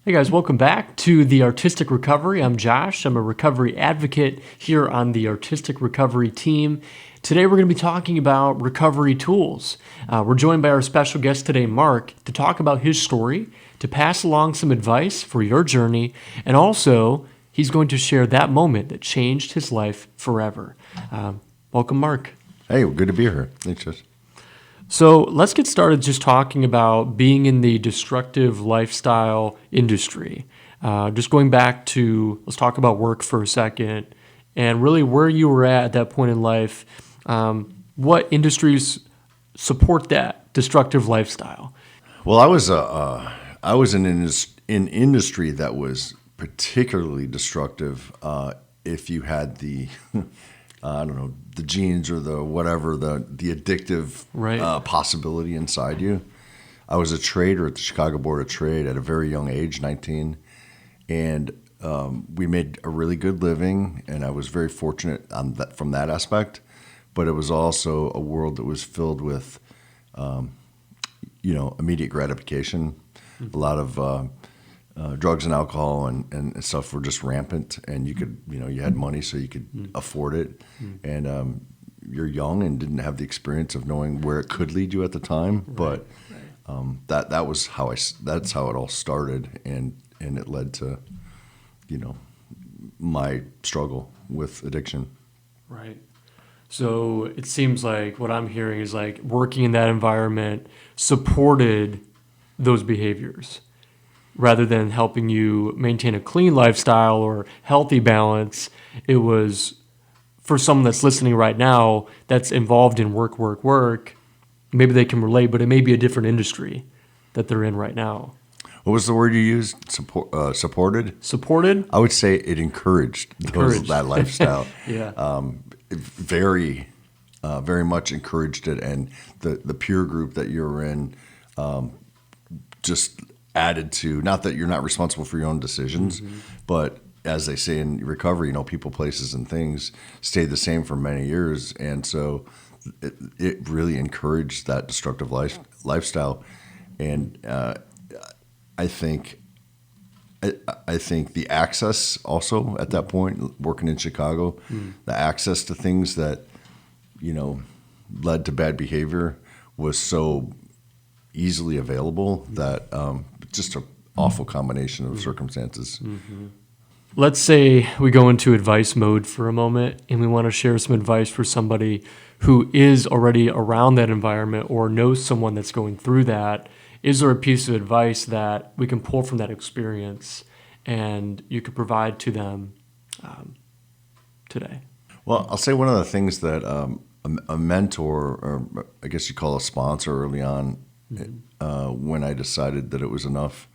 Hey guys, welcome back to the Artistic Recovery. I'm Josh. I'm a recovery advocate here on the Artistic Recovery team. Today we're going to be talking about recovery tools. We're joined by our special guest today, Mark, to talk about his story, to pass along some advice for your journey, and also he's going to share that moment that changed his life forever. Welcome, Mark. Hey, well, good to be here. Thanks, Josh. So let's get started just talking about being in the destructive lifestyle industry. Just going back to, let's talk about work for a second and really where you were at that point in life. What industries support that destructive lifestyle? Well, I was in industry that was particularly destructive. If you had the I don't know, the genes or the whatever, the addictive possibility inside you. I was a trader at the Chicago Board of Trade at a very young age, 19, and we made a really good living, and I was very fortunate on that, from that aspect. But it was also a world that was filled with, immediate gratification. A lot of drugs and alcohol and stuff were just rampant, and you could, you had money, so you could afford it. And you're young and didn't have the experience of knowing where it could lead you at the time. But that was that's how it all started, and it led to, my struggle with addiction. Right. So it seems like what I'm hearing is like working in that environment supported those behaviors, rather than helping you maintain a clean lifestyle or healthy balance. It was, for someone that's listening right now that's involved in work, maybe they can relate, but it may be a different industry that they're in right now. What was the word you used? Supported? Supported? I would say it encouraged that lifestyle. Yeah. Very much encouraged it, and the peer group that you're in just added to, not that you're not responsible for your own decisions, but as they say in recovery, people, places, and things stay the same for many years. And so it really encouraged that destructive lifestyle. And I think the access also at that point, working in Chicago, the access to things that, led to bad behavior was so easily available that just an awful combination of circumstances. Let's say we go into advice mode for a moment and we want to share some advice for somebody who is already around that environment or knows someone that's going through that. Is there a piece of advice that we can pull from that experience and you could provide to them today? Well, I'll say one of the things that a mentor, or I guess you call a sponsor early on, when I decided that it was enough,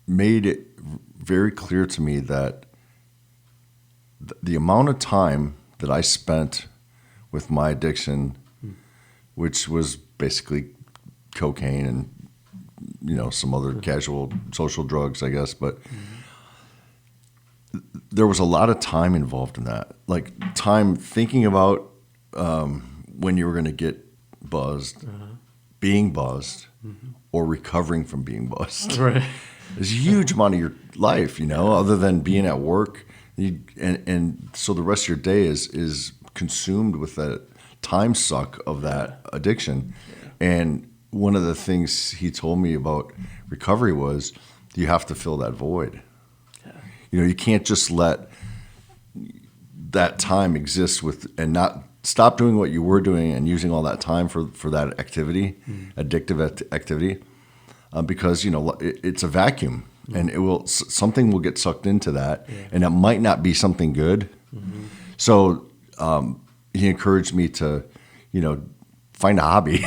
made it very clear to me that the amount of time that I spent with my addiction, which was basically cocaine and some other casual social drugs, I guess, but there was a lot of time involved in that, like time thinking about when you were going to get buzzed, being buzzed, or recovering from being buzzed. Right. It's a huge amount of your life, other than being at work. And so the rest of your day is consumed with that time suck of that addiction. Yeah. And one of the things he told me about recovery was you have to fill that void. Yeah. You can't just let that time exist and not stop doing what you were doing and using all that time for that activity, addictive activity. Because it's a vacuum, and something will get sucked into that, and it might not be something good. So he encouraged me to, find a hobby,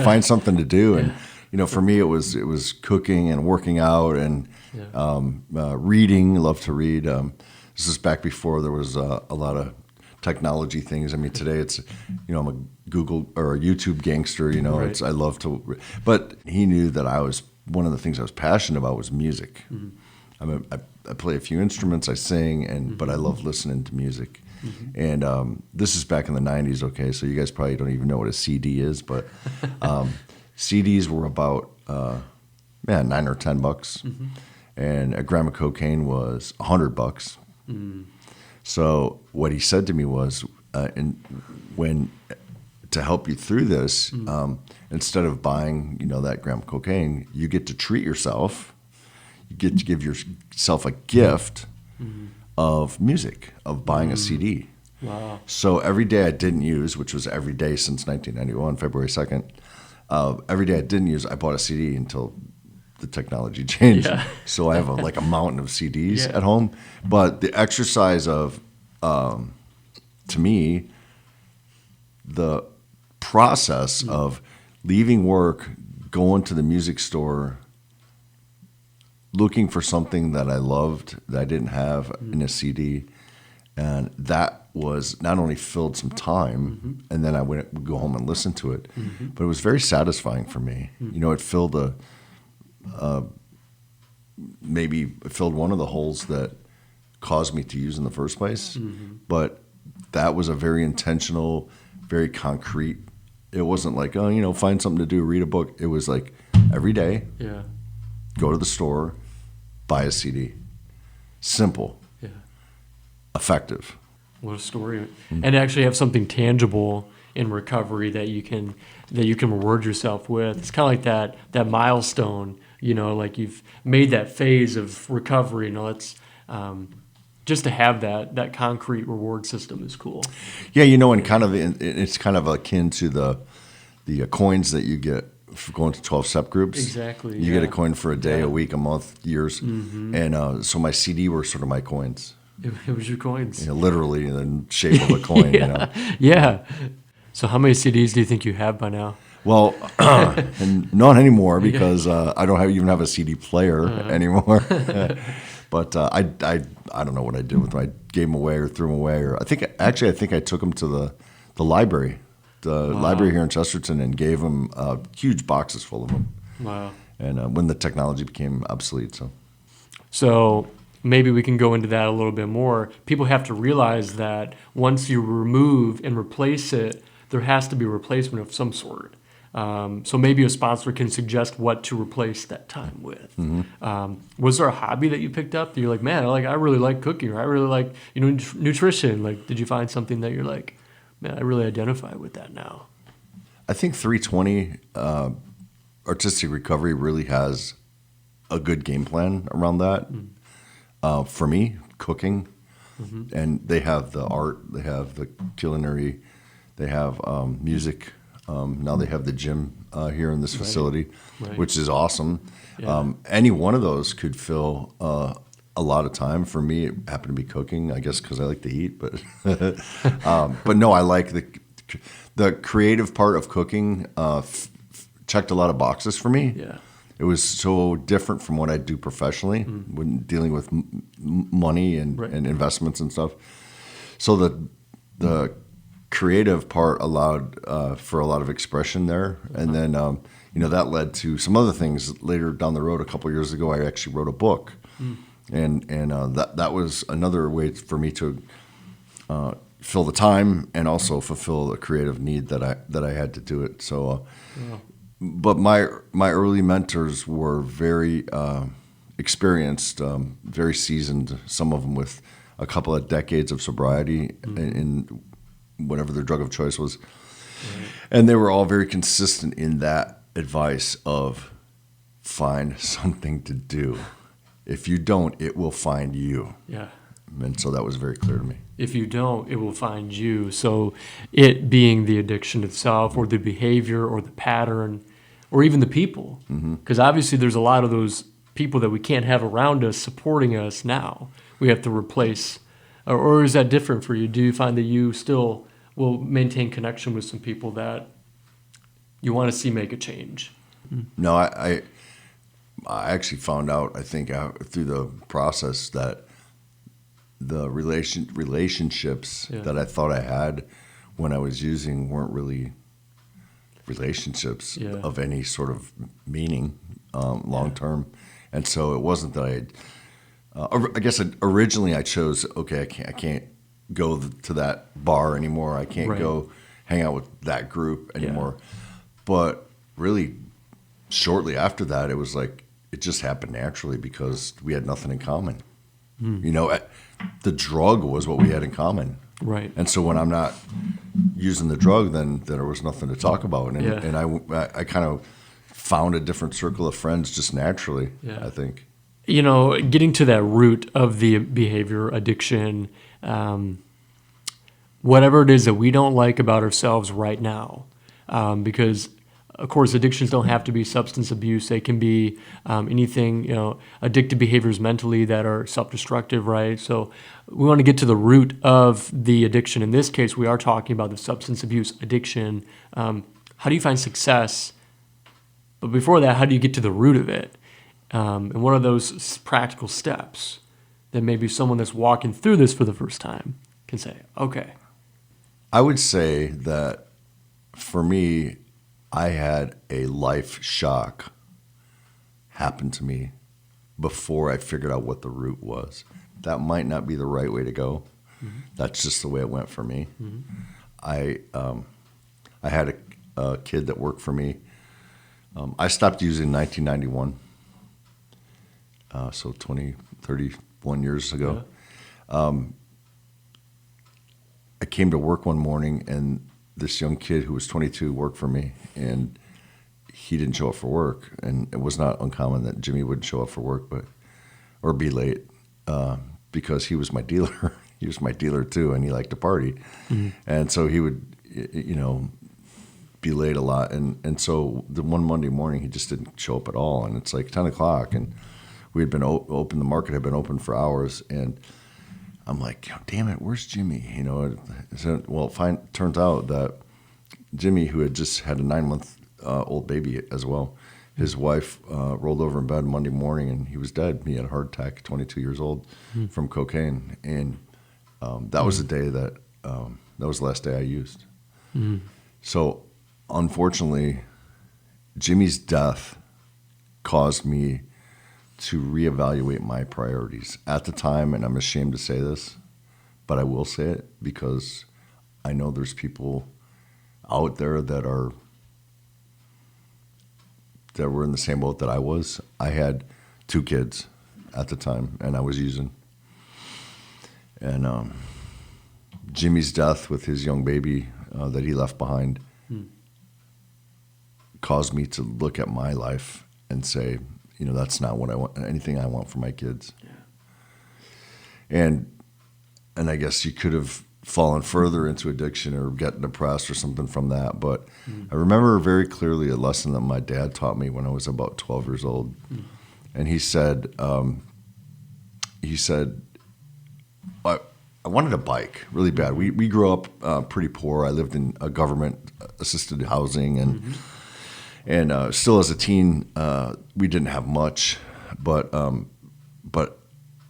find something to do, and for me it was cooking and working out and reading. Love to read. This is back before there was a lot of technology things. I mean, today it's, I'm a Google or a YouTube gangster. I love to, but he knew that one of the things I was passionate about was music. I play a few instruments, I sing, but I love listening to music. And this is back in the 90s, okay, so you guys probably don't even know what a CD is, but CDs were about $9 or $10. and a gram of cocaine was $100. So what he said to me was, to help you through this, instead of buying, that gram of cocaine, you get to treat yourself. You get to give yourself a gift of music, of buying a CD. Wow. So every day I didn't use, which was every day since 1991, February 2nd, every day I didn't use, I bought a CD until the technology changed. Yeah. So I have a mountain of CDs Yeah. at home. But the exercise of, to me, the process of leaving work, going to the music store, looking for something that I loved that I didn't have in a CD, and that was not only filled some time, and then I would go home and listen to it, but it was very satisfying for me. It filled maybe it filled one of the holes that caused me to use in the first place, but that was a very intentional, very concrete. It wasn't like, find something to do, read a book. It was like every day, Yeah. go to the store, buy a CD. Simple, Yeah. effective. What a story. And actually have something tangible in recovery that you can reward yourself with. It's kind of like that milestone, like you've made that phase of recovery. It's just to have that concrete reward system is cool. Yeah, and it's kind of akin to the coins that you get for going to 12-step groups. Exactly. You get a coin for a day, a week, a month, years. And so my CD were sort of my coins. It was your coins. Literally in the shape of a coin. Yeah. So how many CDs do you think you have by now? Well, and not anymore because I don't even have a CD player anymore. But I don't know what I did with them. I gave them away or threw them away, or I think I took them to the library, library here in Chesterton, and gave them huge boxes full of them. Wow. And when the technology became obsolete, So maybe we can go into that a little bit more. People have to realize that once you remove and replace it, there has to be a replacement of some sort. So maybe a sponsor can suggest what to replace that time with. Was there a hobby that you picked up that you're like, man, I really like cooking, or I really like nutrition? Like, did you find something that you're like, man, I really identify with that now? I think 320 Artistic Recovery really has a good game plan around that. For me, cooking, and they have the art, they have the culinary, they have music. Now they have the gym here in this facility, which is awesome. Yeah. Any one of those could fill a lot of time. For me, it happened to be cooking, I guess, because I like to eat. But but no, I like the creative part of cooking. Checked a lot of boxes for me. Yeah. It was so different from what I do professionally when dealing with money and investments and stuff. So the creative part allowed for a lot of expression there, and then that led to some other things later down the road. A couple of years ago, I actually wrote a book, and that was another way for me to fill the time and also fulfill a creative need that I had to do it. So, but my early mentors were very experienced, very seasoned. Some of them with a couple of decades of sobriety in whatever their drug of choice was. And they were all very consistent in that advice of find something to do. If you don't, it will find you. Yeah. And so that was very clear to me. If you don't, it will find you. So it being the addiction itself, or the behavior, or the pattern, or even the people. Because obviously there's a lot of those people that we can't have around us supporting us now. We have to replace. Or is that different for you? Do you find that you still will maintain connection with some people that you want to see make a change? No, I actually found out, I think, through the process that the relationships that I thought I had when I was using weren't really relationships of any sort of meaning long term. And so it wasn't that I guess originally I chose, okay, I can't go to that bar anymore. I can't go hang out with that group anymore. But really, shortly after that, it was like, it just happened naturally because we had nothing in common. You know, the drug was what we had in common. Right. And so when I'm not using the drug, then there was nothing to talk about. And, Yeah. and I kind of found a different circle of friends just naturally, Yeah. I think. You know, getting to that root of the behavior, addiction, whatever it is that we don't like about ourselves right now, because of course addictions don't have to be substance abuse. They can be anything, you know, addictive behaviors mentally that are self-destructive, right? So we want to get to the root of the addiction. In this case, we are talking about the substance abuse addiction. How do you find success? But before that, how do you get to the root of it? And what are those practical steps that maybe someone that's walking through this for the first time can say, okay. I would say that for me, I had a life shock happen to me before I figured out what the root was. That might not be the right way to go. Mm-hmm. That's just the way it went for me. Mm-hmm. I had a kid that worked for me. I stopped using in 1991, so 31 years ago. Yeah. I came to work one morning, and this young kid who was 22 worked for me, and he didn't show up for work. And it was not uncommon that Jimmy wouldn't show up for work, or be late, because he was my dealer. He was my dealer too, and he liked to party. Mm-hmm. And so he would, you know, be late a lot. And so the one Monday morning, he just didn't show up at all. And it's like 10 o'clock, and we had been open. The market had been open for hours, and I'm like, oh, damn it, where's Jimmy? You know, turns out that Jimmy, who had just had a 9-month old baby as well, his wife rolled over in bed Monday morning, and he was dead. He had a heart attack, 22 years old, from cocaine. And that was the day that was the last day I used. Mm-hmm. So unfortunately, Jimmy's death caused me to reevaluate my priorities at the time, and I'm ashamed to say this, but I will say it because I know there's people out there that were in the same boat that I was. I had 2 kids at the time, and I was using. And Jimmy's death with his young baby that he left behind caused me to look at my life and say, you know, that's not what I want, anything I want for my kids. Yeah. And I guess you could have fallen further into addiction or gotten depressed or something from that. But I remember very clearly a lesson that my dad taught me when I was about 12 years old. And he said, I wanted a bike really bad. We grew up pretty poor. I lived in a government assisted housing, and still as a teen, we didn't have much, but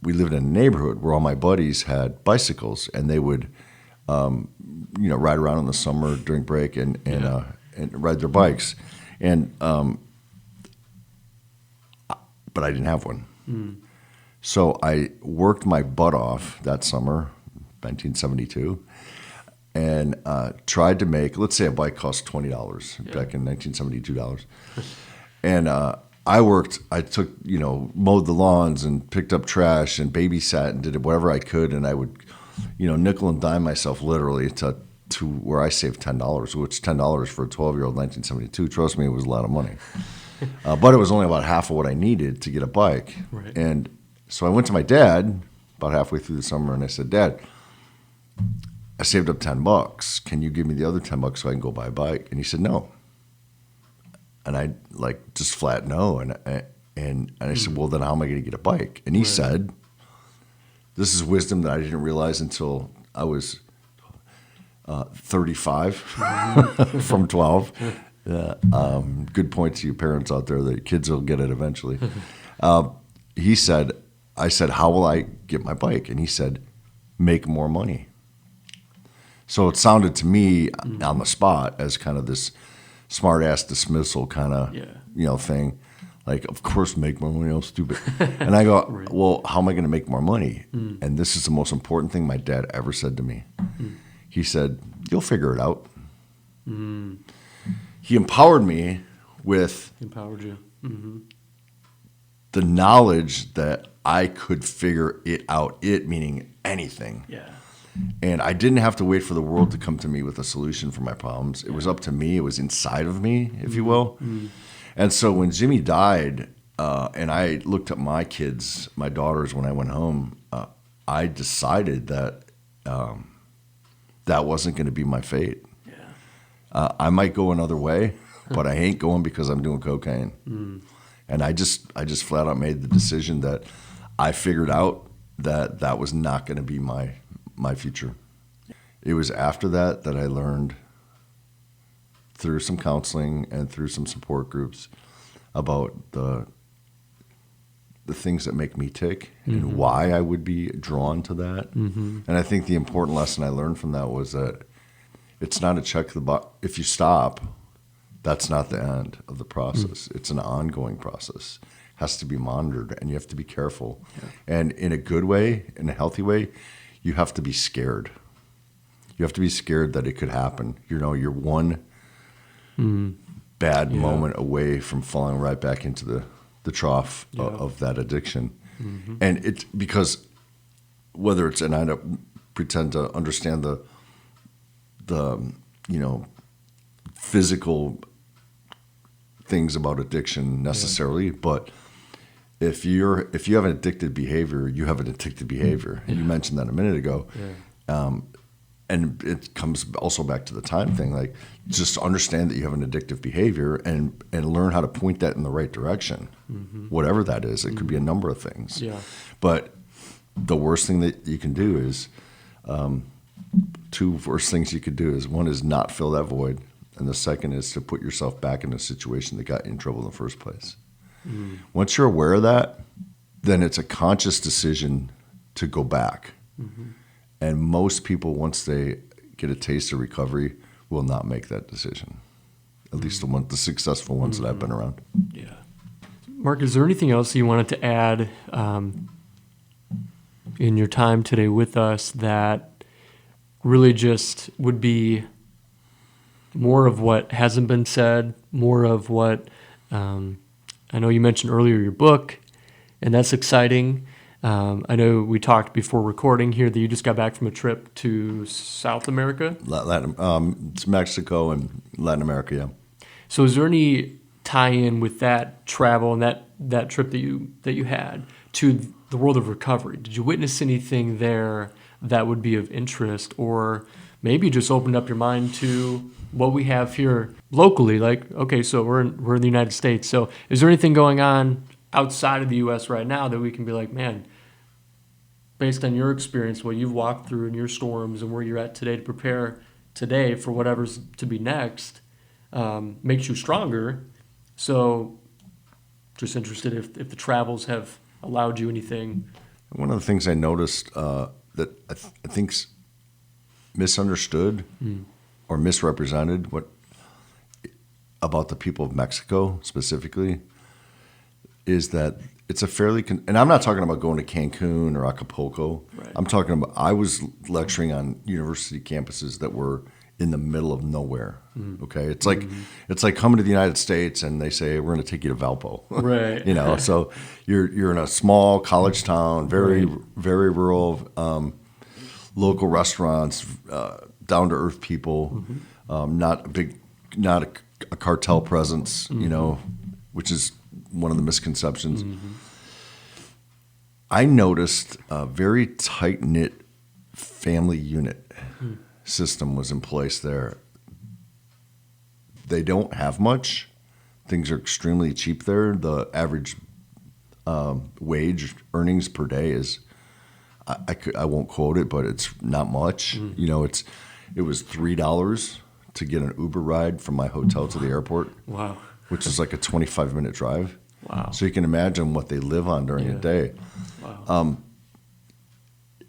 we lived in a neighborhood where all my buddies had bicycles, and they would, ride around in the summer during break and ride their bikes, but I didn't have one. So I worked my butt off that summer, 1972. And tried to make, let's say a bike cost $20 back in 1972 dollars. And I took, mowed the lawns and picked up trash and babysat and did whatever I could. And I would, nickel and dime myself literally to where I saved $10, which $10 for a 12-year-old 1972, trust me, it was a lot of money. But it was only about half of what I needed to get a bike. Right. And so I went to my dad about halfway through the summer, and I said, Dad, I saved up $10. Can you give me the other $10 so I can go buy a bike? And he said no. And I just flat no. And I said, well, then how am I going to get a bike? And he said, this is wisdom that I didn't realize until I was 35 from 12. Good point to you parents out there. The kids will get it eventually. I said, how will I get my bike? And he said, make more money. So it sounded to me on the spot as kind of this smart-ass dismissal kind of thing. Like, of course, make more money, stupid. And I go, well, how am I going to make more money? And this is the most important thing my dad ever said to me. He said, you'll figure it out. He empowered me with... Empowered you. the knowledge that I could figure it out, it meaning anything. Yeah. And I didn't have to wait for the world to come to me with a solution for my problems. It was up to me. It was inside of me, if you will. And so when Jimmy died, and I looked at my kids, my daughters, when I went home, I decided that that wasn't going to be my fate. Yeah. I might go another way, but I ain't going because I'm doing cocaine. And I just flat out made the decision that I figured out that that was not going to be my future. It was after that I learned through some counseling and through some support groups about the things that make me tick and why I would be drawn to that. And I think the important lesson I learned from that was that it's not a check the box. If you stop, that's not the end of the process. It's an ongoing process. It has to be monitored, and you have to be careful. Yeah. And in a good way, in a healthy way, you have to be scared. You have to be scared that it could happen. You're one bad moment away from falling right back into the trough of that addiction. And it's because whether it's, and I don't pretend to understand the physical things about addiction necessarily, but if you have an addicted behavior, you have an addicted behavior. And you mentioned that a minute ago. And it comes also back to the time thing. Like, just understand that you have an addictive behavior and learn how to point that in the right direction, whatever that is. It could be a number of things. Yeah. But the worst thing that you can do is, two worst things you could do is, one is not fill that void, and the second is to put yourself back in a situation that got you in trouble in the first place. Once you're aware of that, then it's a conscious decision to go back. And most people, once they get a taste of recovery, will not make that decision. At least the successful ones that I've been around. Yeah. Mark, is there anything else you wanted to add in your time today with us that really just would be more of what hasn't been said, more of what I know you mentioned earlier your book, and that's exciting. I know we talked before recording here that you just got back from a trip to South America. It's Mexico and Latin America, yeah. So is there any tie-in with that travel and that trip that you had to the world of recovery? Did you witness anything there that would be of interest, or maybe just opened up your mind to what we have here locally? Like, okay, so we're in the United States. So is there anything going on outside of the U.S. right now that we can be like, man, based on your experience, what you've walked through and your storms and where you're at today to prepare today for whatever's to be next, makes you stronger. So just interested if the travels have allowed you anything. One of the things I noticed that I think's misunderstood or misrepresented about the people of Mexico specifically is that it's a fairly, and I'm not talking about going to Cancun or Acapulco. Right. I'm talking about, I was lecturing on university campuses that were in the middle of nowhere. Okay, it's like coming to the United States and they say we're going to take you to Valpo. Right. So you're in a small college town, very very rural, local restaurants, down to earth people, not a cartel presence. Which is one of the misconceptions. I noticed a very tight-knit family unit system was in place there. They don't have much. Things are extremely cheap there. The average wage earnings per day is, I won't quote it, but it's not much. It was $3 to get an Uber ride from my hotel to the airport. Wow. Which is like a 25-minute drive. Wow. So you can imagine what they live on during a day. Wow.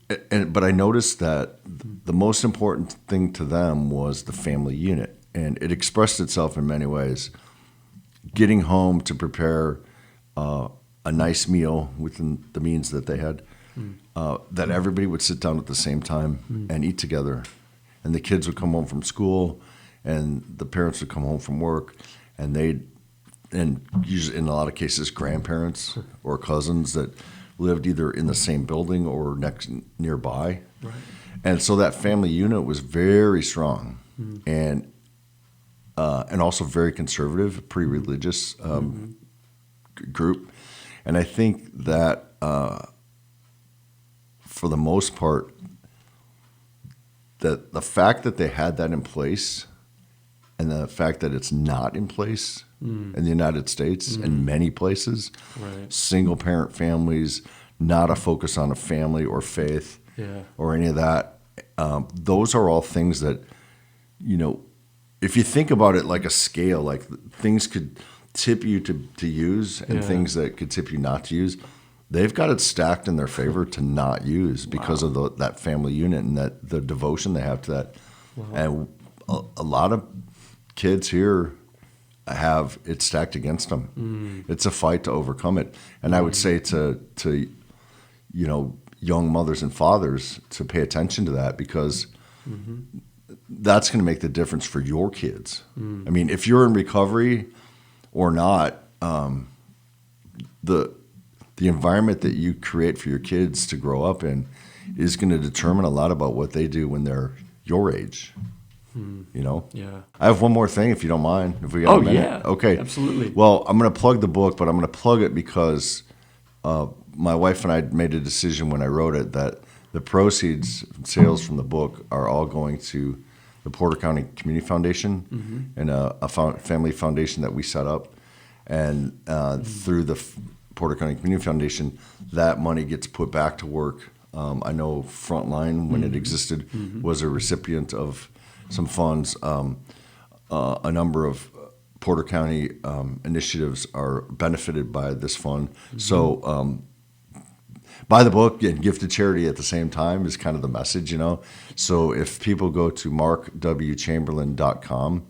But I noticed that the most important thing to them was the family unit. And it expressed itself in many ways. Getting home to prepare a nice meal within the means that they had, that everybody would sit down at the same time and eat together. And the kids would come home from school, and the parents would come home from work, and they'd and usually in a lot of cases, grandparents or cousins that lived either in the same building or nearby. Right. And so that family unit was very strong and also very conservative, pretty religious group. And I think that for the most part, that the fact that they had that in place and the fact that it's not in place in the United States and many places, Right. single parent families, not a focus on a family or faith or any of that, those are all things that, if you think about it like a scale, like things could tip you to use and things that could tip you not to use, they've got it stacked in their favor to not use because of that family unit and that the devotion they have to that. And a lot of kids here have it stacked against them. It's a fight to overcome it. And I would say to young mothers and fathers to pay attention to that because that's going to make the difference for your kids. I mean, if you're in recovery or not, the environment that you create for your kids to grow up in is going to determine a lot about what they do when they're your age. Yeah. I have one more thing, if you don't mind. If we got a minute. Yeah. Okay. Absolutely. Well, I'm going to plug the book, but I'm going to plug it because my wife and I made a decision when I wrote it that the proceeds, sales from the book, are all going to the Porter County Community Foundation and a family foundation that we set up. And through the Porter County Community Foundation, that money gets put back to work. I know Frontline, when it existed, was a recipient of some funds. A number of Porter County initiatives are benefited by this fund. So buy the book and give to charity at the same time is kind of the message, So if people go to markwchamberlain.com,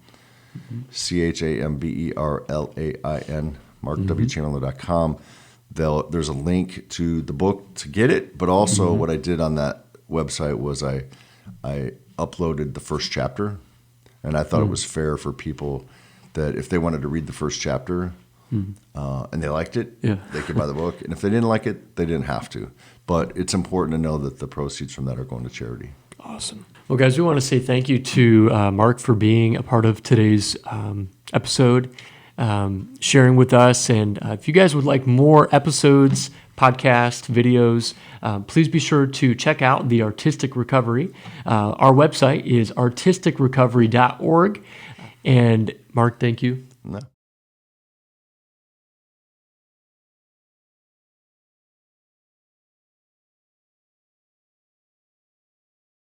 CHAMBERLAIN, markwchamberlain.com, there's a link to the book to get it, but also what I did on that website was I uploaded the first chapter, and I thought it was fair for people that if they wanted to read the first chapter and they liked it, they could buy the book. And if they didn't like it, they didn't have to. But it's important to know that the proceeds from that are going to charity. Awesome. Well, guys, we want to say thank you to Mark for being a part of today's episode, sharing with us. And if you guys would like more episodes, podcast, videos, please be sure to check out The Artistic Recovery. Our website is artisticrecovery.org. And Mark, thank you. No.